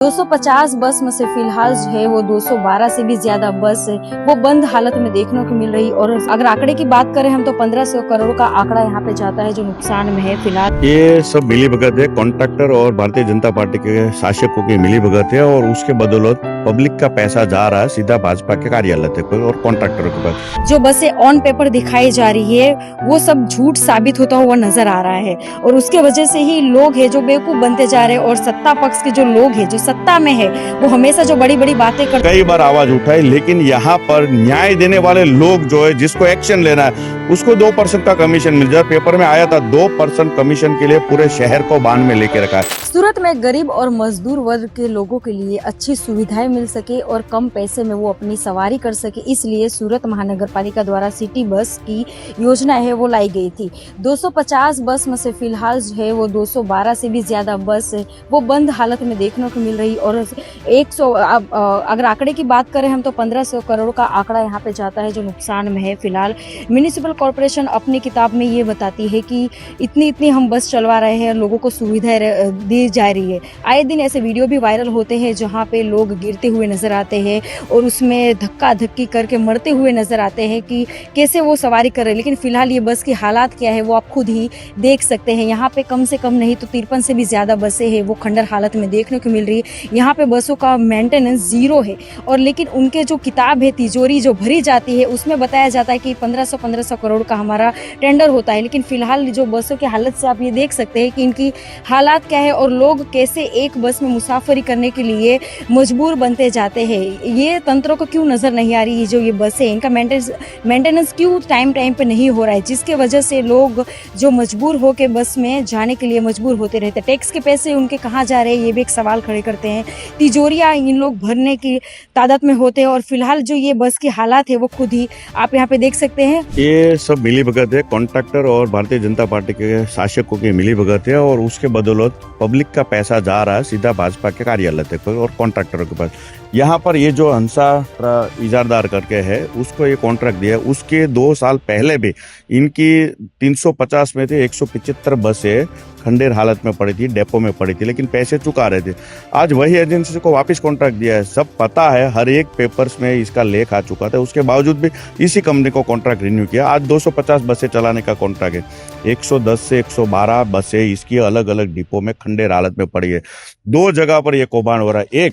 250 बस में से फिलहाल जो है वो 212 से भी ज्यादा बस वो बंद हालत में देखने को मिल रही। और अगर आंकड़े की बात करें हम तो 1500 करोड़ का आंकड़ा यहाँ पे जाता है जो नुकसान में है फिलहाल। ये सब मिलीभगत है, कॉन्ट्रैक्टर और भारतीय जनता पार्टी के शासकों की मिलीभगत है और उसके बदौलत पब्लिक का पैसा जा रहा है सीधा भाजपा के कार्यालय तक और कॉन्ट्रैक्टरों के पास। जो बसें ऑन पेपर दिखाई जा रही है वो सब झूठ साबित होता हुआ नजर आ रहा है और उसके वजह से ही लोग है जो बेवकूफ बनते जा रहे हैं। और सत्ता पक्ष के जो लोग हैं जो सत्ता में है वो हमेशा जो बड़ी बड़ी बातें करते कई बार आवाज उठाई, लेकिन यहाँ पर न्याय देने वाले लोग जो है जिसको एक्शन लेना है उसको 2% का कमीशन मिल जाए। पेपर में आया था 2% कमीशन के लिए पूरे शहर को बांध में लेके रखा है। सूरत में गरीब और मजदूर वर्ग के लोगों के लिए अच्छी सुविधाएं मिल सके और कम पैसे में वो अपनी सवारी कर सके, इसलिए सूरत महानगर पालिका द्वारा सिटी बस की योजना है वो लाई गई थी। 250 बस में से फिलहाल जो है वो 212 से भी ज्यादा बस वो बंद हालत में देखने को मिल रही। और 100 अगर आंकड़े की बात करें हम तो 1500 करोड़ का आंकड़ा यहाँ पे जाता है जो नुकसान में है फिलहाल। म्यूनिसिपल कॉर्पोरेशन अपनी किताब में ये बताती है कि इतनी हम बस चलवा रहे हैं, लोगों को सुविधाएं दी जा रही है। आए दिन ऐसे वीडियो भी वायरल होते हैं जहाँ पे लोग गिरते हुए नजर आते हैं और उसमें धक्का धक्की करके मरते हुए नजर आते हैं कि कैसे वो सवारी कर रहे हैं। लेकिन फिलहाल ये बस की हालात क्या है वो आप खुद ही देख सकते हैं। यहाँ पे कम से कम नहीं तो 53 से भी ज्यादा बसें हैं वो खंडर हालत में देखने को मिल रही है। यहाँ पे बसों का मेंटेनेंस जीरो है और लेकिन उनके जो किताब है तिजोरी जो भरी जाती है उसमें बताया जाता है कि 1500 करोड़ का हमारा टेंडर होता है। लेकिन फिलहाल जो बसों की हालत से आप ये देख सकते हैं कि इनकी हालात क्या है और लोग कैसे एक बस में मुसाफरी करने के लिए मजबूर बनते जाते हैं। ये तंत्रों को क्यों नजर नहीं आ रही है जो ये बसें इनका मेंटेनेंस क्यों टाइम पे नहीं हो रहा है, जिसके वजह से लोग जो मजबूर होकर बस में जाने के लिए मजबूर होते रहते हैं। टैक्स के पैसे उनके कहाँ जा रहे हैं ये भी एक सवाल खड़े करते हैं। तिजोरियां इन लोग भरने की तादाद में होते हैं और फिलहाल जो ये बस की हालात है वो खुद ही आप यहाँ पे देख सकते हैं। ये सब मिलीभगत है, कॉन्ट्रैक्टर और भारतीय जनता पार्टी के शासकों की मिलीभगत है और उसके बदौलत पब्लिक का पैसा जा रहा है सीधा भाजपा के कार्यालय तक और कॉन्ट्रैक्टरों के पास। यहाँ पर ये जो हंसा इजारदार करके है उसको ये कॉन्ट्रैक्ट दिया है। उसके 2 साल पहले भी इनकी 350 में थे 175 बसें खंडेर हालत में पड़ी थी, डेपो में पड़ी थी, लेकिन पैसे चुका रहे थे। आज वही एजेंसी को वापस कॉन्ट्रैक्ट दिया है। सब पता है, हर एक पेपर्स में इसका लेख आ चुका था, उसके बावजूद भी इसी कंपनी को कॉन्ट्रैक्ट रिन्यू किया। आज 250 बसें चलाने का कॉन्ट्रैक्ट है। 110 से 112 बसें इसकी अलग अलग डिपो में खंडेर हालत में पड़ी है। 2 जगह पर यह कौभांड हो रहा है।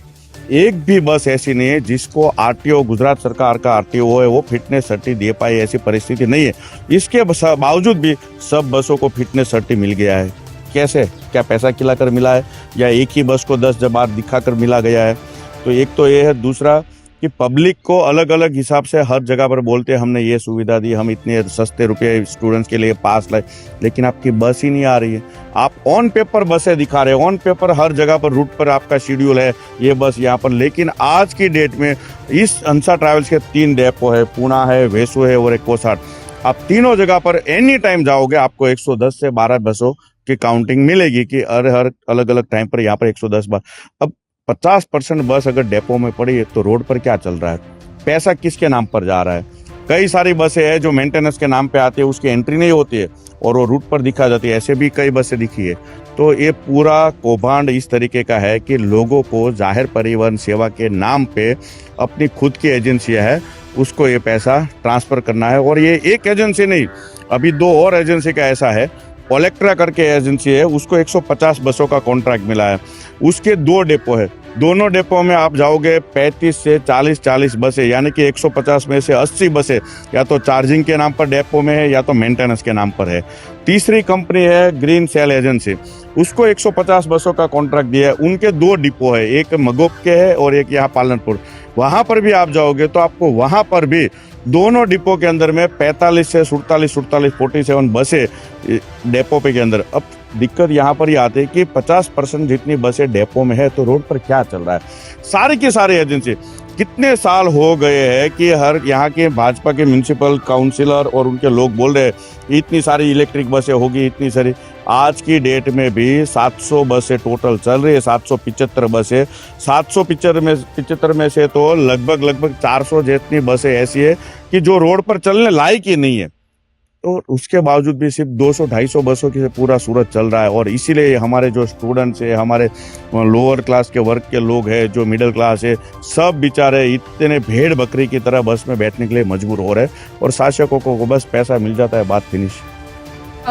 एक भी बस ऐसी नहीं है जिसको आरटीओ, गुजरात सरकार का आरटीओ है वो फिटनेस सर्टी दे पाए, ऐसी परिस्थिति नहीं है। इसके बावजूद भी सब बसों को फिटनेस सर्टी मिल गया है। कैसे? क्या पैसा खिलाकर मिला है या एक ही बस को 10 बार दिखाकर मिला गया है? तो एक तो ये है। दूसरा कि पब्लिक को अलग अलग हिसाब से हर जगह पर बोलते हैं हमने ये सुविधा दी, हम इतने सस्ते रुपए स्टूडेंट्स के लिए पास लाए, लेकिन आपकी बस ही नहीं आ रही है। आप ऑन पेपर बसें दिखा रहे हैं, ऑन पेपर हर जगह पर रूट पर आपका शेड्यूल है ये बस यहाँ पर, लेकिन आज की डेट में इस हंसा ट्रैवल्स के 3 डेपो है, पूना है, वेसु है और एक कोसाड। आप तीनों जगह पर एनी टाइम जाओगे आपको 110 से 12 बसों की काउंटिंग मिलेगी कि हर अलग अलग टाइम पर यहाँ पर 110 बार। अब 50% बस अगर डेपो में पड़ी है तो रोड पर क्या चल रहा है? पैसा किसके नाम पर जा रहा है? कई सारी बसें हैं जो मेंटेनेंस के नाम पे आती है, उसकी एंट्री नहीं होती है और वो रूट पर दिखा जाती है। ऐसे भी कई बसें दिखी है। तो ये पूरा कौभांड इस तरीके का है कि लोगों को जाहिर परिवहन सेवा के नाम पे अपनी खुद की एजेंसियां है उसको ये पैसा ट्रांसफर करना है। और ये एक एजेंसी नहीं, अभी 2 और एजेंसी का ऐसा है। ओलेक्ट्रा करके एजेंसी है, उसको 150 बसों का कॉन्ट्रैक्ट मिला है। उसके 2 डेपो है, दोनों डेपो में आप जाओगे 35 से 40 बसें, यानी कि 150 में से 80 बसें या तो चार्जिंग के नाम पर डेपो में है या तो मेंटेनेंस के नाम पर है। तीसरी कंपनी है ग्रीन सेल एजेंसी, उसको 150 बसों का कॉन्ट्रैक्ट दिया है। उनके 2 डिपो है, एक मगोप के है और एक यहाँ पालनपुर। वहां पर भी आप जाओगे तो आपको वहां पर भी दोनों डिपो के अंदर में 45 से 47 बसें डेपो पे के अंदर। अब दिक्कत यहाँ पर ही आती है कि 50% जितनी बसें डेपो में है तो रोड पर क्या चल रहा है? सारी की सारी एजेंसी कितने साल हो गए हैं कि हर यहाँ के भाजपा के म्यूनिसिपल काउंसिलर और उनके लोग बोल रहे हैं इतनी सारी इलेक्ट्रिक बसें होगी, इतनी सारी। आज की डेट में भी 700 बसें टोटल चल रही है, 775 बसें। 775 में से तो लगभग 400 जितनी बसें ऐसी है कि जो रोड पर चलने लायक ही नहीं है। तो उसके बावजूद भी सिर्फ 200-250 बसों की से पूरा सूरत चल रहा है। और इसीलिए हमारे जो स्टूडेंट्स है, हमारे लोअर क्लास के वर्ग के लोग हैं, जो मिडिल क्लास है, सब बेचारे इतने भेड़ बकरी की तरह बस में बैठने के लिए मजबूर हो रहे हैं और शासकों को बस पैसा मिल जाता है, बात फिनिश।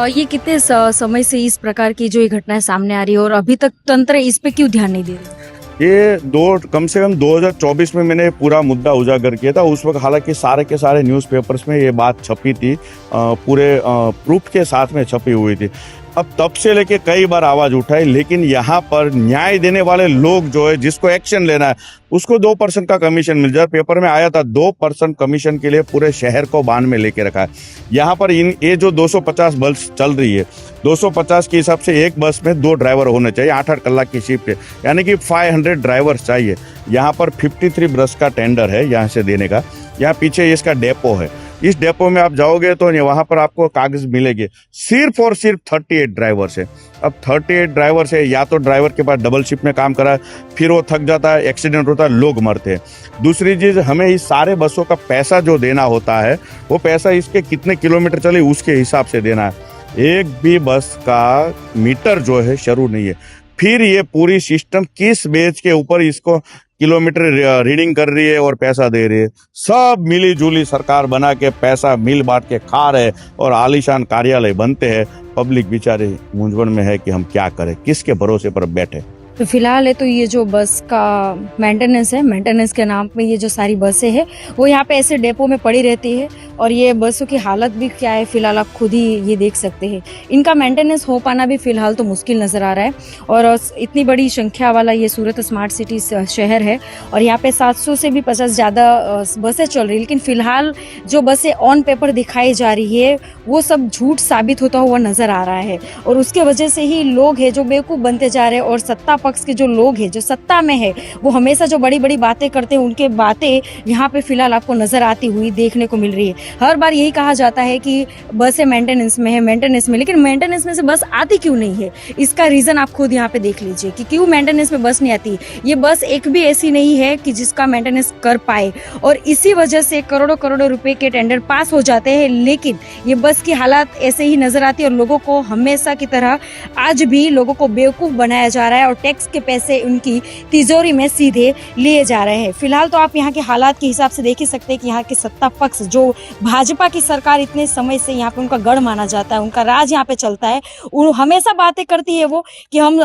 ये कितने समय से इस प्रकार की जो ये घटनाएं सामने आ रही है और अभी तक तंत्र इस पे क्यों ध्यान नहीं दे रहा? ये कम से कम 2024 में मैंने पूरा मुद्दा उजागर किया था। उस वक्त हालांकि सारे के सारे न्यूज़पेपर्स में ये बात छपी थी, पूरे प्रूफ के साथ में छपी हुई थी। अब तब से लेके कई बार आवाज उठाई, लेकिन यहाँ पर न्याय देने वाले लोग जो है, जिसको एक्शन लेना है, उसको 2% का कमीशन मिल जाए। पेपर में आया था 2% कमीशन के लिए पूरे शहर को बांध में लेके रखा है। यहाँ पर ये जो 250 बस चल रही है, 250 के हिसाब से एक बस में 2 ड्राइवर होने चाहिए, 8-8 कलाक की शिफ्ट है, यानी कि 500 ड्राइवर चाहिए। यहाँ पर 53 बस का टेंडर है यहाँ से देने का। यहाँ पीछे इसका डेपो है, इस डेपो में आप जाओगे तो वहां पर आपको कागज मिलेंगे। सिर्फ और सिर्फ 38 ड्राइवर्स है। अब 38 ड्राइवर्स है, या तो ड्राइवर के पास डबल शिफ्ट में काम करा है, फिर वो थक जाता है, एक्सीडेंट होता है, लोग मरते हैं। दूसरी चीज, हमें इस सारे बसों का पैसा जो देना होता है, वो पैसा इसके कितने किलोमीटर चले उसके हिसाब से देना है। एक भी बस का मीटर जो है शुरू नहीं है। फिर ये पूरी सिस्टम किस बेस के ऊपर इसको किलोमीटर रीडिंग कर रही है और पैसा दे रही है? सब मिली जुली सरकार बना के पैसा मिल बांट के खा रहे और आलीशान कार्यालय बनते हैं। पब्लिक बेचारे मूंझवण में है कि हम क्या करें, किसके भरोसे पर बैठे। तो फिलहाल है तो ये जो बस का मेंटेनेंस है, मेंटेनेंस के नाम पे ये जो सारी बसें हैं वो यहाँ पे ऐसे डेपो में पड़ी रहती है और ये बसों की हालत भी क्या है फिलहाल आप खुद ही ये देख सकते हैं। इनका मेंटेनेंस हो पाना भी फिलहाल तो मुश्किल नज़र आ रहा है। और इतनी बड़ी संख्या वाला ये सूरत स्मार्ट सिटी शहर है और यहाँ पे 700 से भी 50 ज़्यादा बसें चल रही है, लेकिन फिलहाल जो बसें ऑन पेपर दिखाई जा रही है वो सब झूठ साबित होता हुआ नज़र आ रहा है। और उसके वजह से ही लोग हैं जो बेवकूफ़ बनते जा रहे हैं और सत्ता पक्ष के जो लोग हैं जो सत्ता में है वो हमेशा जो बड़ी बड़ी बातें करते हैं, उनके बातें यहाँ पे फिलहाल आपको नजर आती हुई देखने को मिल रही है। हर बार यही कहा जाता है कि बसें मेंटेनेंस में है, मेंटेनेंस में, लेकिन मेंटेनेंस में से बस आती क्यों नहीं है? इसका रीजन आप खुद यहाँ पे देख लीजिए कि क्यों मेंटेनेंस में बस नहीं आती। ये बस एक भी ऐसी नहीं है कि जिसका मेंटेनेंस कर पाए और इसी वजह से करोड़ों करोड़ों रुपए के टेंडर पास हो जाते हैं, लेकिन ये बस की हालत ऐसे ही नजर आती है और लोगों को हमेशा की तरह आज भी लोगों को बेवकूफ बनाया जा रहा है और टैक्स के पैसे उनकी तिजोरी में सीधे लिए जा रहे हैं। फिलहाल तो आप यहाँ के हालात के हिसाब से देख ही सकते हैं कि यहाँ के सत्ता पक्ष जो भाजपा की सरकार इतने समय से यहाँ पे उनका गढ़ माना जाता है, उनका राज यहाँ पे चलता है, वो हमेशा बातें करती है वो कि हम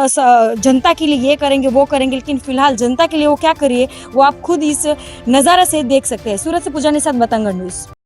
जनता के लिए ये करेंगे वो करेंगे, लेकिन फिलहाल जनता के लिए वो क्या करिए वो आप खुद इस नज़ारा से देख सकते हैं। सूरत से पूजा के साथ बतंगड़ न्यूज़।